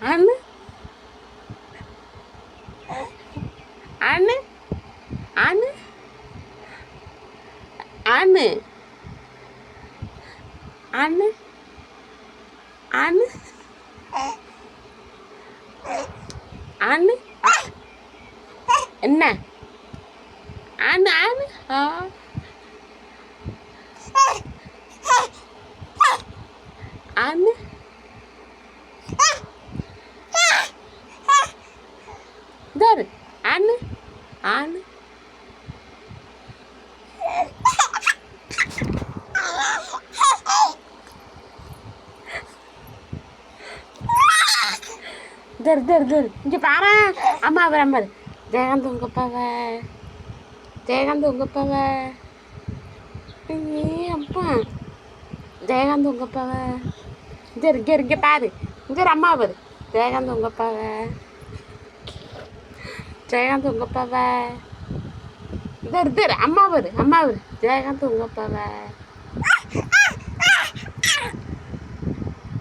அண்ணு அண்ணு அண்ணு அண்ணு அண்ணு அண்ணு அண்ணு என்ன அண்ணு அண்ணு அண்ணு இதாரு அண்ணு அண்ணு தரு தரு தரு இங்கே பாரு அம்மா பாரு ஜெயகாந்த் உங்க அப்பாவை ஜெயகாந்த் உங்க அப்பாவை அப்பா ஜெயகாந்த் உங்க அப்பாவை இங்கே பாரு இங்கே அம்மா பாரு ஜெயகாந்த் உங்க அப்பாவை ஜெயகாந்த் உங்க அப்பாவை அம்மா பாரு ஜெயகாந்த் உங்க அப்பாவை